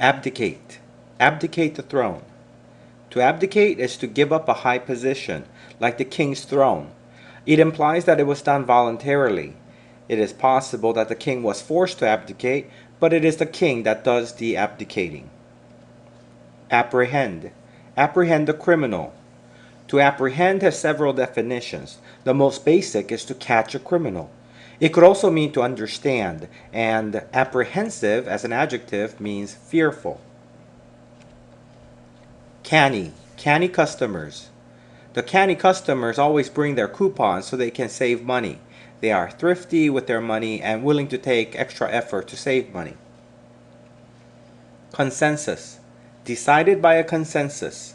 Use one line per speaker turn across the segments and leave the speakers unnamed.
Abdicate. Abdicate the throne. To abdicate is to give up a high position, like the king's throne. It implies that it was done voluntarily. It is possible that the king was forced to abdicate, but it is the king that does the abdicating. Apprehend. Apprehend the criminal. To apprehend has several definitions. The most basic is to catch a criminal. It could also mean to understand, and apprehensive as an adjective means fearful. Canny. Canny customers. The canny customers always bring their coupons so they can save money. They are thrifty with their money and willing to take extra effort to save money. Consensus. Decided by a consensus.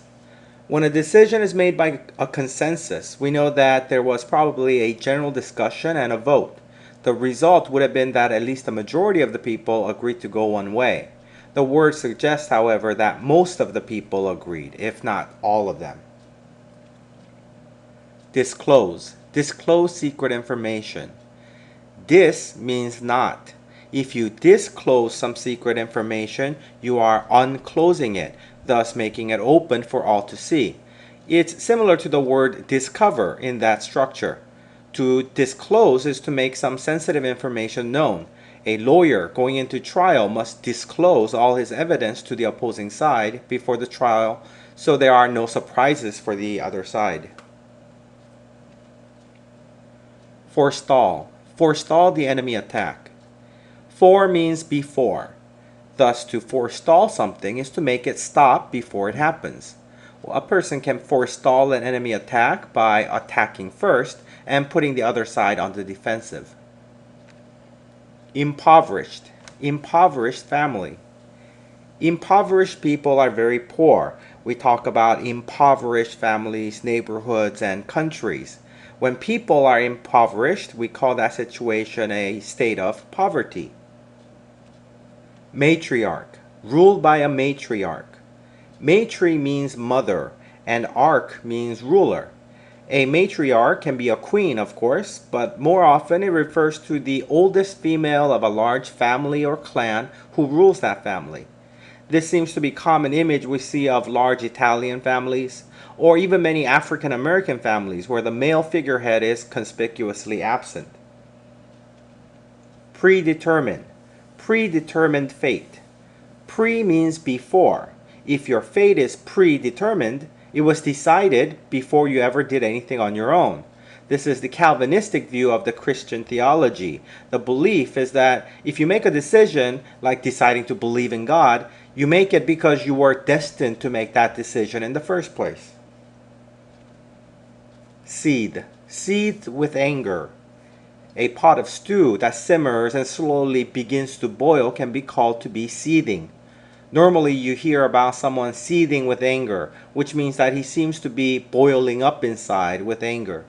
When a decision is made by a consensus, we know that there was probably a general discussion and a vote. The result would have been that at least a majority of the people agreed to go one way. The word suggests, however, that most of the people agreed, if not all of them. Disclose. Disclose secret information. Dis means not. If you disclose some secret information, you are unclosing it, thus making it open for all to see. It's similar to the word discover in that structure. To disclose is to make some sensitive information known. A lawyer going into trial must disclose all his evidence to the opposing side before the trial, so there are no surprises for the other side. Forestall. Forestall the enemy attack. For means before. Thus, to forestall something is to make it stop before it happens. Well, a person can forestall an enemy attack by attacking first and putting the other side on the defensive. Impoverished. Impoverished family. Impoverished people are very poor. We talk about impoverished families, neighborhoods, and countries. When people are impoverished, we call that situation a state of poverty. Matriarch. Ruled by a matriarch. Matri means mother, and arch means ruler. A matriarch can be a queen, of course, but more often it refers to the oldest female of a large family or clan who rules that family. This seems to be a common image we see of large Italian families, or even many African American families where the male figurehead is conspicuously absent. Predetermined. Predetermined fate. Pre means before. If your fate is predetermined, it was decided before you ever did anything on your own. This is the Calvinistic view of the Christian theology. The belief is that if you make a decision, like deciding to believe in God, you make it because you were destined to make that decision in the first place. Seethed. Seethed with anger. A pot of stew that simmers and slowly begins to boil can be called to be seething. Normally you hear about someone seething with anger, which means that he seems to be boiling up inside with anger.